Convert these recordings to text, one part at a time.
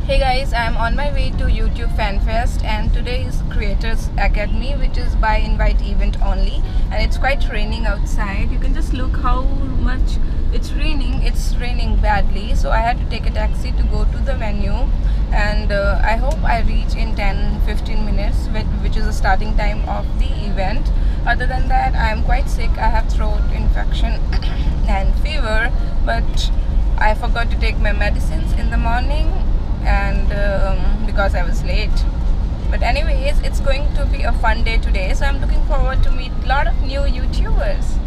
Hey guys, I'm on my way to YouTube Fan Fest and today is Creators Academy, which is by invite event only, and it's quite raining outside. You can just look how much it's raining. It's raining badly, so I had to take a taxi to go to the venue, and I hope I reach in 10-15 minutes, which is the starting time of the event. Other than that, I am quite sick. I have throat infection and fever, but I forgot to take my medicines in the morning, and because I was late. But anyways, it's going to be a fun day today, so I'm looking forward to meet a lot of new YouTubers.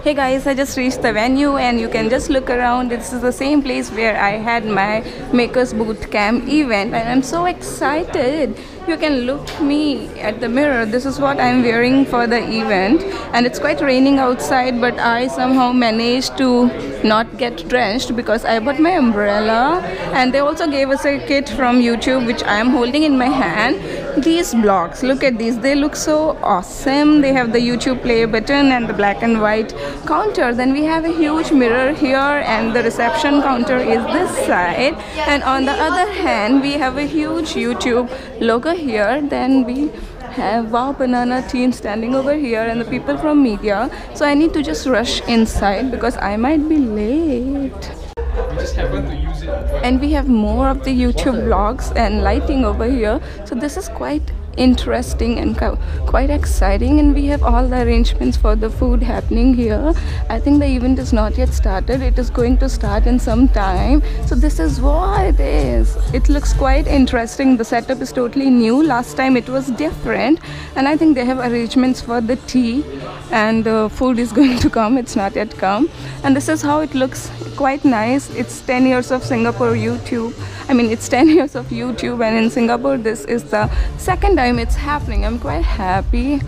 Hey guys, I just reached the venue and you can just look around. This is the same place where I had my Makers Boot Camp event, and I'm so excited. You can look me at the mirror. This is what I'm wearing for the event, and it's quite raining outside, but I somehow managed to not get drenched because I bought my umbrella, and they also gave us a kit from YouTube which I am holding in my hand. These blocks, look at these, they look so awesome. They have the YouTube play button and the black and white counter. Then we have a huge mirror here, and the reception counter is this side, and on the other hand we have a huge YouTube logo here. Then we have Wow Banana team standing over here and the people from media, so I need to just rush inside because I might be late. We just happen to use it. And we have more of the YouTube vlogs and lighting over here, so this is quite interesting and quite exciting. And we have all the arrangements for the food happening here. I think the event is not yet started. It is going to start in some time, so this is what it is. It looks quite interesting. The setup is totally new. Last time it was different, and I think they have arrangements for the tea, and food is going to come. It's not yet come, and this is how it looks. Quite nice. It's 10 years of Singapore YouTube. I mean, it's 10 years of YouTube, and in Singapore this is the second time it's happening. I'm quite happy.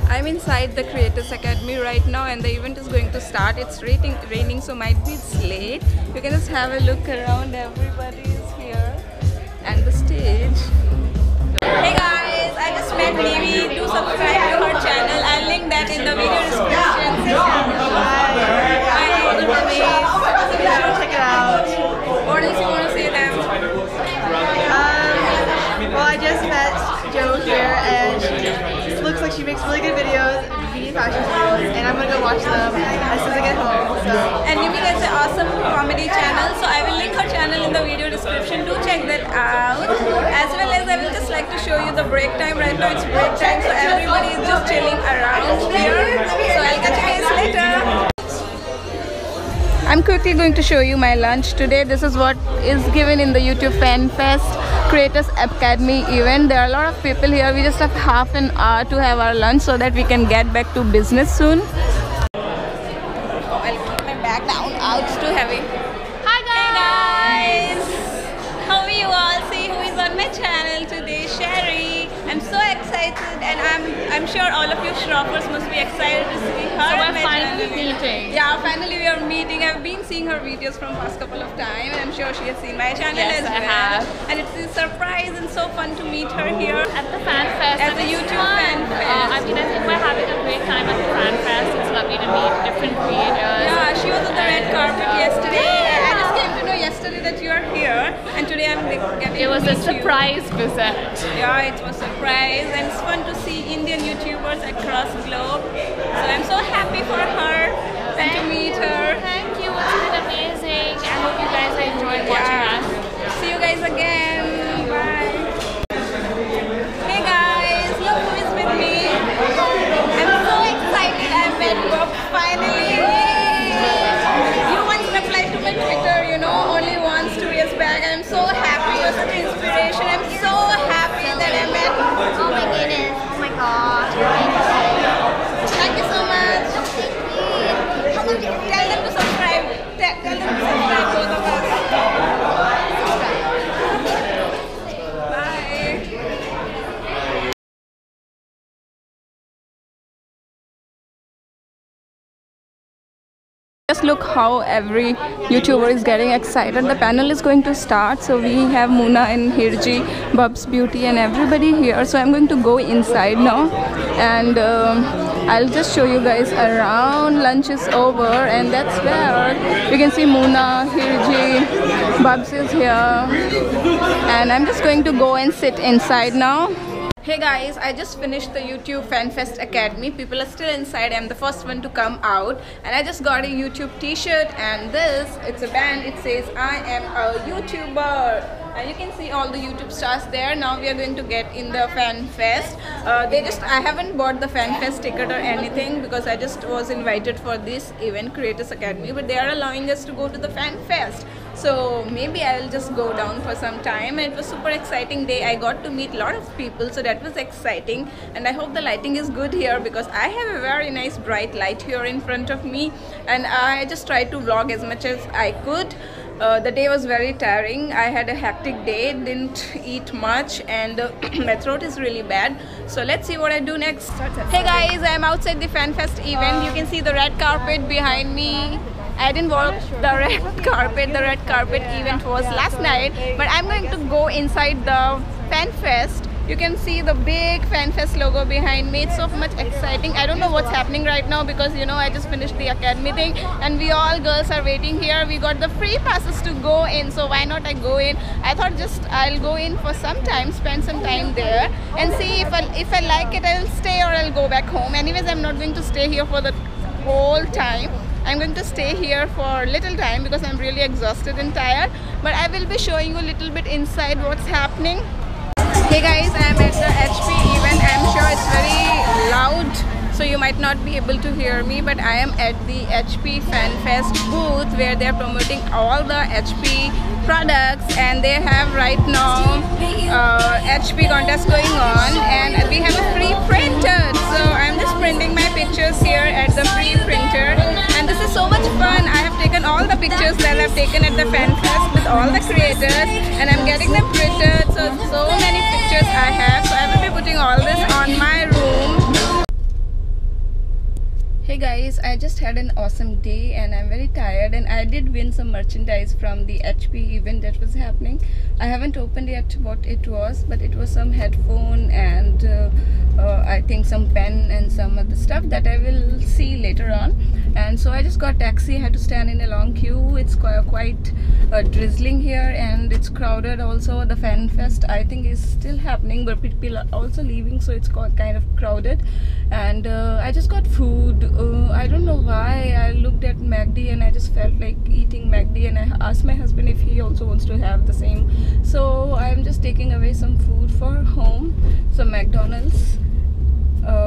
I'm inside the Creators Academy right now, and the event is going to start. It's raining, so might be it's late. You can just have a look around. Everybody is here, and the stage. Hey guys, I just met Nivi. Do subscribe to her channel. I'll link that in the video description. Check it out. What else you want to say them? Well, I just met Jo here, and she looks like she makes really good videos, beauty fashion videos, and I'm gonna go watch them as soon as I get home. So. And Nivi has an awesome comedy channel, so I will link her channel in the video description. Do check that out. As well as I will just like to show you the break time. Right now it's break time, so everybody is just chilling around here. So I'll catch you guys later. I'm quickly going to show you my lunch today. This is what is given in the YouTube Fan Fest Creators Academy event. There are a lot of people here. We just have half an hour to have our lunch so that we can get back to business soon. Oh, I'll keep my bag down. Oh, it's too heavy. Hi guys! How are you all? See who is on my channel today, Sherry. I'm so excited, and I'm sure all of you shoppers must be excited to see her. So we're finally meeting. Yeah, finally we are meeting. I've been seeing her videos from past couple of times, and I'm sure she has seen my channel Yes, as I well. have. And it's a surprise and so fun to meet her here At the Fan Fest. at the YouTube Fan Fest. I think we're having a great time at the Fan Fest. It's lovely to meet different creators. Yeah, she was on the red carpet yesterday. I just came to know yesterday that you are here, and today I'm getting It was to a meet you. surprise visit. Yeah, it was a surprise, and it's fun to see Indian YouTubers across the globe. So I'm so happy for her and to meet her. Thank you. It's been amazing. I hope you guys enjoyed watching us. See you guys again. Bye. Hey guys, look who is with me. I'm so excited. I met Bob finally. You once replied to my Twitter, you know, only once 2 years back. I'm so happy. You're such an inspiration. I'm so happy that I met. Oh my goodness. Oh my gosh. Thank you so much. Tell them to subscribe. look how every YouTuber is getting excited. The panel is going to start. So we have Muna and Hirji, Bubs Beauty and everybody here. So I'm going to go inside now, and I'll just show you guys around. Lunch is over, and that's where you can see Muna, Hirji, Bubs is here, and I'm just going to go and sit inside now. Hey guys, I just finished the YouTube FanFest Academy. People are still inside. I'm the first one to come out, and I just got a YouTube t-shirt, and this, it's a band. It says I am a YouTuber, and you can see all the YouTube stars there. Now we are going to get in the FanFest. I haven't bought the FanFest ticket or anything because I just was invited for this event, Creators Academy, but they are allowing us to go to the FanFest. So maybe I'll just go down for some time. It was super exciting day. I got to meet a lot of people, so that was exciting, and I hope the lighting is good here because I have a very nice bright light here in front of me, and I just tried to vlog as much as I could. The day was very tiring. I had a hectic day, didn't eat much, and my throat is really bad. So let's see what I do next. Hey guys, I'm outside the FanFest event. You can see the red carpet behind me. I didn't walk the red carpet. The red carpet event was last night, but I'm going to go inside the FanFest. You can see the big FanFest logo behind me. It's so much exciting. I don't know what's happening right now because, you know, I just finished the academy thing, and we all girls are waiting here. We got the free passes to go in, so why not I go in? I thought just I'll go in for some time, spend some time there, and see if I like it, I'll stay or I'll go back home. Anyways, I'm not going to stay here for the whole time. I'm going to stay here for little time because I'm really exhausted and tired, but I will be showing you a little bit inside what's happening. Hey guys, I'm at the HP event. I'm sure it's very loud, so you might not be able to hear me, but I am at the HP FanFest booth where they're promoting all the HP products, and they have right now HP contest going on, and we have a free printer. So I'm just printing my pictures here at the free printer, and this is so much fun. I have taken all the pictures that I've taken at the FanFest with all the creators, and I'm getting them printed. So many pictures I have, so I will be putting all this on my room. Hey guys, I just had an awesome day and I'm very tired, and I did win some merchandise from the HP event that was happening. I haven't opened yet what it was, but it was some headphone and I think some pen and some other stuff that I will see later on. And so I just got taxi. I had to stand in a long queue. It's quite drizzling here, and it's crowded also. The FanFest I think is still happening, but people are also leaving, so it's kind of crowded. And I just got food. I don't know why. I looked at McD and I just felt like eating McD, and I asked my husband if he also wants to have the same. So I'm just taking away some food for home, some McDonald's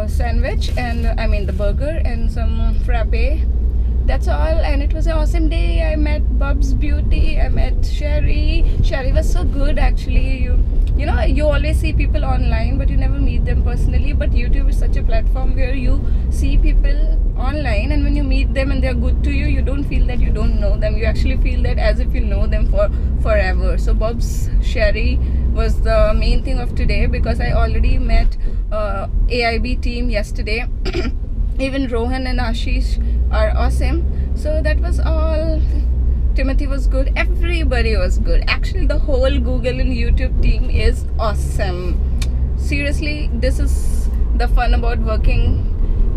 sandwich, and I mean the burger, and some frappe. That's all, and it was an awesome day. I met Bubs Beauty, I met Sherry. Sherry was so good actually. You know, you always see people online but you never meet them personally, but YouTube is such a platform where you see people online, and when you meet them and they're good to you, you don't feel that you don't know them. You actually feel that as if you know them for forever. So Bubs, Sherry was the main thing of today because I already met AIB team yesterday. Even Rohan and Ashish are awesome. So that was all. Timothy was good. Everybody was good. Actually, the whole Google and YouTube team is awesome. Seriously, this is the fun about working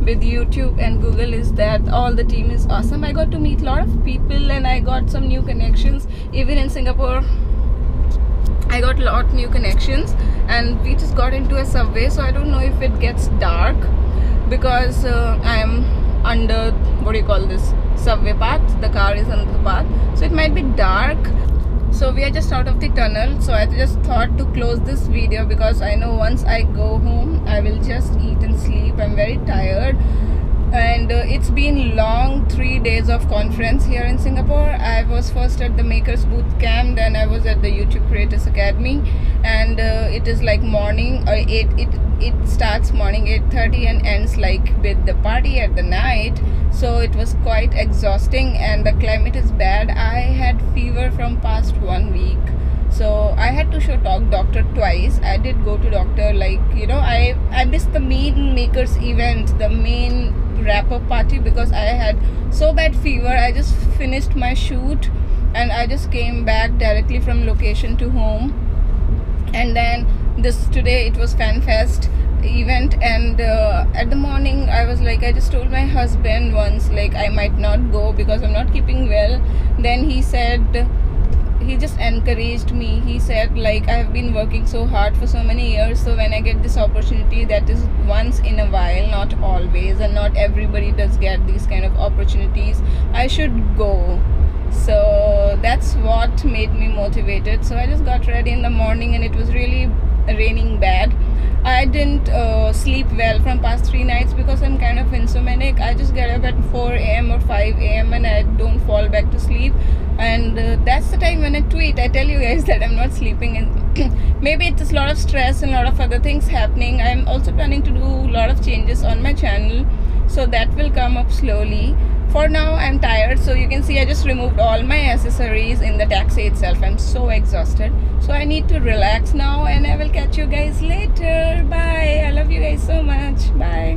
with YouTube and Google, is that all the team is awesome. I got to meet a lot of people and I got some new connections. Even in Singapore, I got a lot new connections, and we just got into a subway, so I don't know if it gets dark because I am under, what do you call this, subway path. The car is under the path, so it might be dark. So we are just out of the tunnel, so I just thought to close this video because I know once I go home I will just eat and sleep. I'm very tired, and it's been long 3 days of conference here in Singapore. I was first at the Makers Boot Camp, then I was at the YouTube Creators Academy, and it is like morning, or it starts morning 8:30 and ends like with the party at the night. So it was quite exhausting, and the climate is bad. I had fever from past 1 week, so I had to show doctor twice. I did go to doctor, like, you know, I missed the main Makers event, the main wrap up party because I had so bad fever. I just finished my shoot and I just came back directly from location to home. And then today it was FanFest event, and at the morning I was like, I just told my husband once like I might not go because I'm not keeping well. Then he said, he just encouraged me. He said like, I have been working so hard for so many years, so when I get this opportunity that is once in a while, not always, and not everybody does get these kind of opportunities, I should go. So that's what made me motivated. So I just got ready in the morning and it was really raining bad. I didn't sleep well from past 3 nights because I'm kind of insomniac. I just get up at 4 a.m. or 5 a.m. and I don't fall back to sleep, and that's the time when I tweet. I tell you guys that I'm not sleeping, and maybe it's a lot of stress and a lot of other things happening. I'm also planning to do a lot of changes on my channel, so that will come up slowly. For now I'm tired, so you can see I just removed all my accessories in the taxi itself. I'm so exhausted, so I need to relax now, and I will catch you guys later. Bye. I love you guys so much. Bye.